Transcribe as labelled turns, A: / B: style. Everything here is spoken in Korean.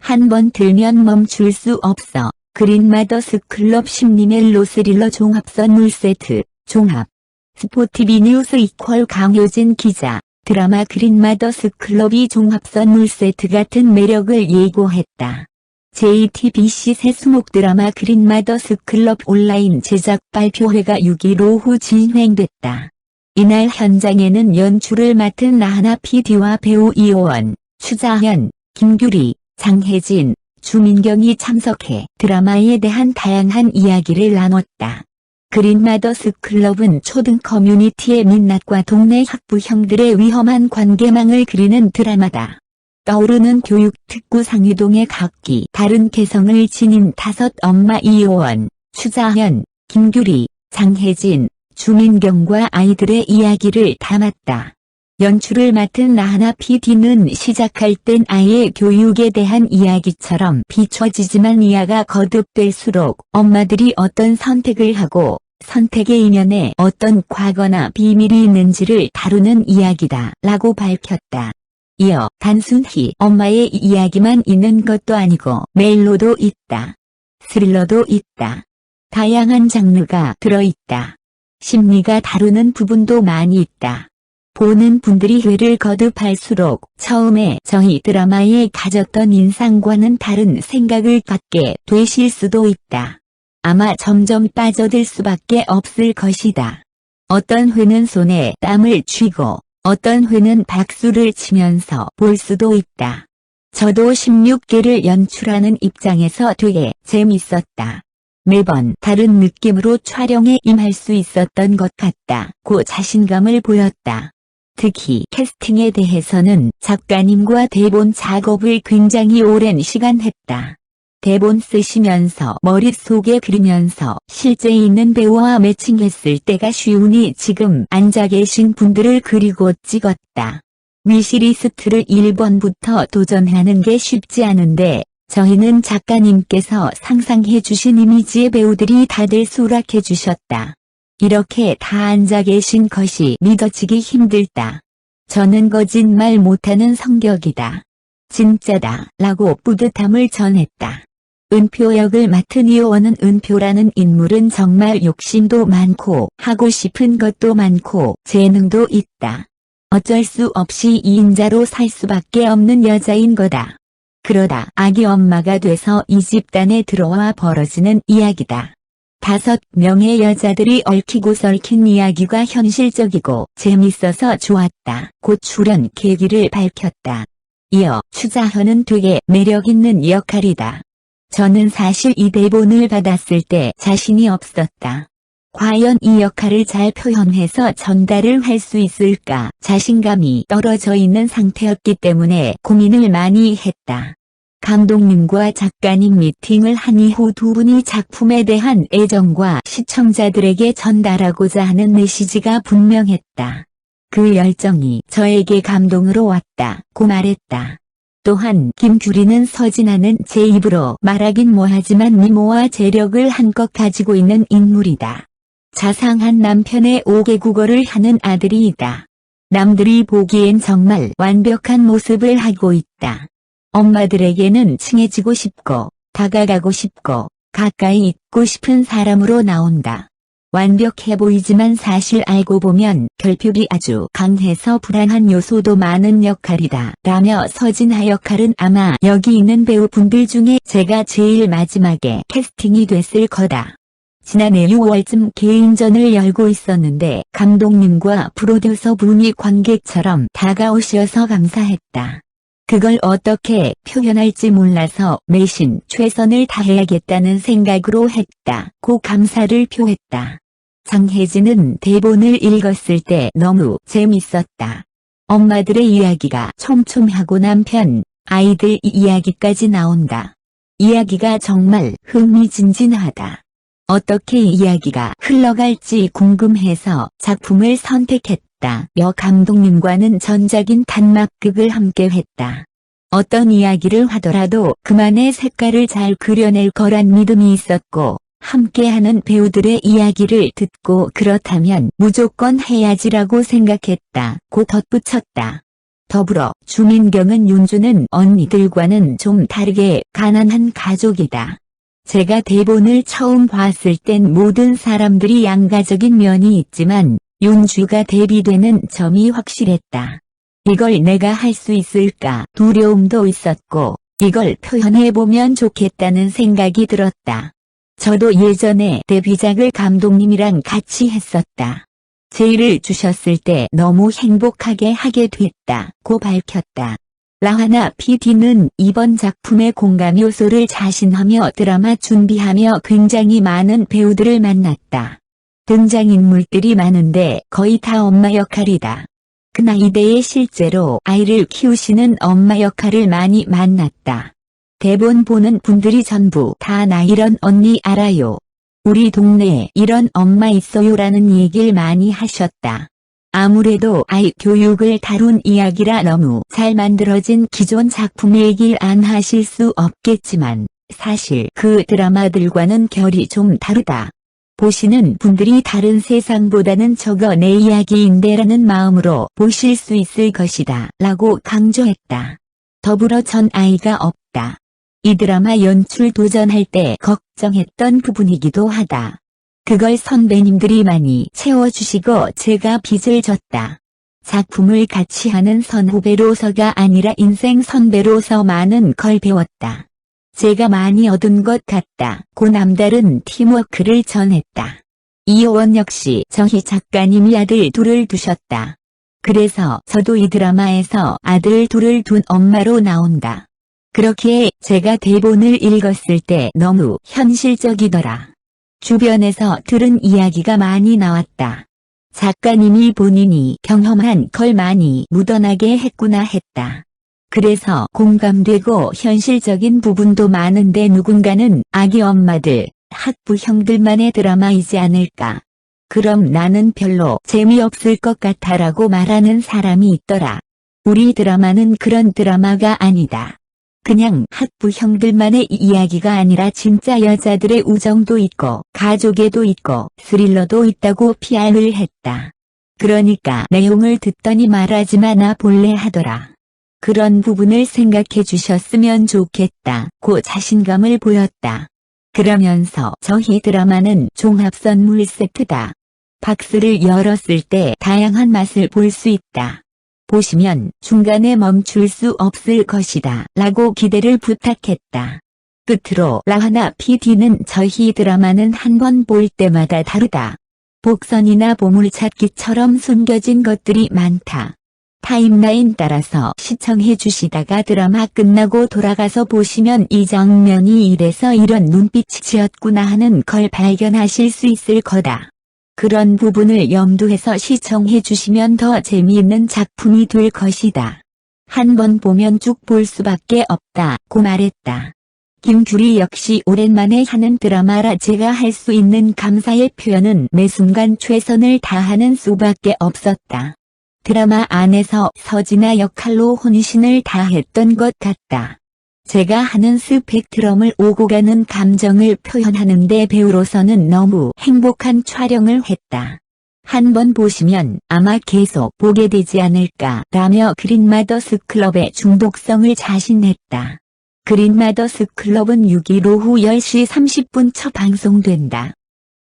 A: 한 번 들면 멈출 수 없어. 그린마더스 클럽 심리 멜로 스릴러 종합 선물 세트. 종합. 스포티비 뉴스 이퀄 강효진 기자. 드라마 그린마더스 클럽이 종합 선물 세트 같은 매력을 예고했다. JTBC 새 수목 드라마 그린마더스 클럽 온라인 제작 발표회가 6일 오후 진행됐다. 이날 현장에는 연출을 맡은 나하나 PD와 배우 이호원, 추자현, 김규리, 장혜진, 주민경이 참석해 드라마에 대한 다양한 이야기를 나눴다. 그린마더스 클럽은 초등 커뮤니티의 민낯과 동네 학부형들의 위험한 관계망을 그리는 드라마다. 떠오르는 교육 특구 상위동의 각기 다른 개성을 지닌 5 엄마 이호원, 추자현, 김규리, 장혜진, 주민경과 아이들의 이야기를 담았다. 연출을 맡은 나하나 PD는 시작할 땐 아이의 교육에 대한 이야기처럼 비춰지지만 이야가 거듭될수록 엄마들이 어떤 선택을 하고 선택의 이면에 어떤 과거나 비밀이 있는지를 다루는 이야기다 라고 밝혔다. 이어 단순히 엄마의 이야기만 있는 것도 아니고 멜로도 있다. 스릴러도 있다. 다양한 장르가 들어있다. 심리가 다루는 부분도 많이 있다. 보는 분들이 회를 거듭할수록 처음에 저희 드라마에 가졌던 인상과는 다른 생각을 갖게 되실 수도 있다. 아마 점점 빠져들 수밖에 없을 것이다. 어떤 회는 손에 땀을 쥐고 어떤 회는 박수를 치면서 볼 수도 있다. 저도 16개를 연출하는 입장에서 되게 재밌었다. 매번 다른 느낌으로 촬영에 임할 수 있었던 것 같다고 자신감을 보였다. 특히 캐스팅에 대해서는 작가님과 대본 작업을 굉장히 오랜 시간 했다. 대본 쓰시면서 머릿속에 그리면서 실제 있는 배우와 매칭했을 때가 쉬우니 지금 앉아 계신 분들을 그리고 찍었다. 위시리스트를 1번부터 도전하는 게 쉽지 않은데 저희는 작가님께서 상상해 주신 이미지의 배우들이 다들 수락해 주셨다. 이렇게 다 앉아 계신 것이 믿어지기 힘들다. 저는 거짓말 못하는 성격이다. 진짜다 라고 뿌듯함을 전했다. 은표 역을 맡은 이호원은 은표라는 인물은 정말 욕심도 많고 하고 싶은 것도 많고 재능도 있다. 어쩔 수 없이 2인자로 살 수밖에 없는 여자인 거다. 그러다 아기 엄마가 돼서 이 집단에 들어와 벌어지는 이야기다. 5명의 여자들이 얽히고 설킨 이야기가 현실적이고 재밌어서 좋았다. 곧 출연 계기를 밝혔다. 이어 추자현은 되게 매력있는 역할이다. 저는 사실 이 대본을 받았을 때 자신이 없었다. 과연 이 역할을 잘 표현해서 전달을 할 수 있을까 자신감이 떨어져 있는 상태였기 때문에 고민을 많이 했다. 감독님과 작가님 미팅을 한 이후 두 분이 작품에 대한 애정과 시청자들에게 전달하고자 하는 메시지가 분명했다. 그 열정이 저에게 감동으로 왔다고 말했다. 또한 김규리는 서진아는 제 입으로 말하긴 뭐하지만 미모와 재력을 한껏 가지고 있는 인물이다. 자상한 남편의 5개 국어를 하는 아들이다. 남들이 보기엔 정말 완벽한 모습을 하고 있다. 엄마들에게는 친해지고 싶고 다가가고 싶고 가까이 있고 싶은 사람으로 나온다. 완벽해 보이지만 사실 알고 보면 결핍이 아주 강해서 불안한 요소도 많은 역할이다 라며 서진아 역할은 아마 여기 있는 배우분들 중에 제가 제일 마지막에 캐스팅이 됐을 거다. 지난해 6월쯤 개인전을 열고 있었는데 감독님과 프로듀서 분이 관객처럼 다가오셔서 감사했다. 그걸 어떻게 표현할지 몰라서 매신 최선을 다해야겠다는 생각으로 했다고 감사를 표했다. 장혜진은 대본을 읽었을 때 너무 재밌었다. 엄마들의 이야기가 촘촘하고 남편, 아이들 이야기까지 나온다. 이야기가 정말 흥미진진하다. 어떻게 이야기가 흘러갈지 궁금해서 작품을 선택했다. 여 감독님과는 전작인 단막극을 함께 했다. 어떤 이야기를 하더라도 그만의 색깔을 잘 그려낼 거란 믿음이 있었고 함께하는 배우들의 이야기를 듣고 그렇다면 무조건 해야지라고 생각했다고 덧붙였다. 더불어 주민경은 윤주는 언니들과는 좀 다르게 가난한 가족이다. 제가 대본을 처음 봤을 땐 모든 사람들이 양가적인 면이 있지만 윤주가 대비되는 점이 확실했다. 이걸 내가 할 수 있을까 두려움도 있었고 이걸 표현해보면 좋겠다는 생각이 들었다. 저도 예전에 데뷔작을 감독님이랑 같이 했었다. 제의를 주셨을 때 너무 행복하게 하게 됐다고 밝혔다. 라하나 PD는 이번 작품의 공감 요소를 자신하며 드라마 준비하며 굉장히 많은 배우들을 만났다. 등장인물들이 많은데 거의 다 엄마 역할이다. 그 나이대에 실제로 아이를 키우시는 엄마 역할을 많이 만났다. 대본 보는 분들이 전부 다 나 이런 언니 알아요. 우리 동네에 이런 엄마 있어요라는 얘기를 많이 하셨다. 아무래도 아이 교육을 다룬 이야기라 너무 잘 만들어진 기존 작품 얘기를 안 하실 수 없겠지만 사실 그 드라마들과는 결이 좀 다르다. 보시는 분들이 다른 세상보다는 저거 내 이야기인데라는 마음으로 보실 수 있을 것이다 라고 강조했다. 더불어 전 아이가 없다. 이 드라마 연출 도전할 때 걱정했던 부분이기도 하다. 그걸 선배님들이 많이 채워주시고 제가 빚을 졌다. 작품을 같이 하는 선후배로서가 아니라 인생 선배로서 많은 걸 배웠다. 제가 많이 얻은 것 같다고 남다른 팀워크를 전했다. 이효원 역시 저희 작가님이 아들 둘을 두셨다. 그래서 저도 이 드라마에서 아들 둘을 둔 엄마로 나온다. 그렇기에 제가 대본을 읽었을 때 너무 현실적이더라. 주변에서 들은 이야기가 많이 나왔다. 작가님이 본인이 경험한 걸 많이 묻어나게 했구나 했다. 그래서 공감되고 현실적인 부분도 많은데 누군가는 아기 엄마들, 학부 형들만의 드라마이지 않을까. 그럼 나는 별로 재미없을 것 같아라고 말하는 사람이 있더라. 우리 드라마는 그런 드라마가 아니다. 그냥 학부 형들만의 이야기가 아니라 진짜 여자들의 우정도 있고 가족애도 있고 스릴러도 있다고 PR을 했다. 그러니까 내용을 듣더니 말하지마 나 볼래 하더라. 그런 부분을 생각해 주셨으면 좋겠다고 자신감을 보였다. 그러면서 저희 드라마는 종합 선물 세트다. 박스를 열었을 때 다양한 맛을 볼 수 있다. 보시면 중간에 멈출 수 없을 것이다 라고 기대를 부탁했다. 끝으로 라하나 PD는 저희 드라마는 한 번 볼 때마다 다르다. 복선이나 보물찾기처럼 숨겨진 것들이 많다. 타임라인 따라서 시청해 주시다가 드라마 끝나고 돌아가서 보시면 이 장면이 이래서 이런 눈빛이었구나 하는 걸 발견하실 수 있을 거다. 그런 부분을 염두해서 시청해 주시면 더 재미있는 작품이 될 것이다. 한 번 보면 쭉 볼 수밖에 없다고 말했다. 김규리 역시 오랜만에 하는 드라마라 제가 할 수 있는 감사의 표현은 매 순간 최선을 다하는 수밖에 없었다. 드라마 안에서 서진아 역할로 혼신을 다했던 것 같다. 제가 하는 스펙트럼을 오고 가는 감정을 표현하는데 배우로서는 너무 행복한 촬영을 했다. 한번 보시면 아마 계속 보게 되지 않을까 라며 그린마더스 클럽의 중독성을 자신했다. 그린마더스 클럽은 6일 오후 10시 30분 첫 방송된다.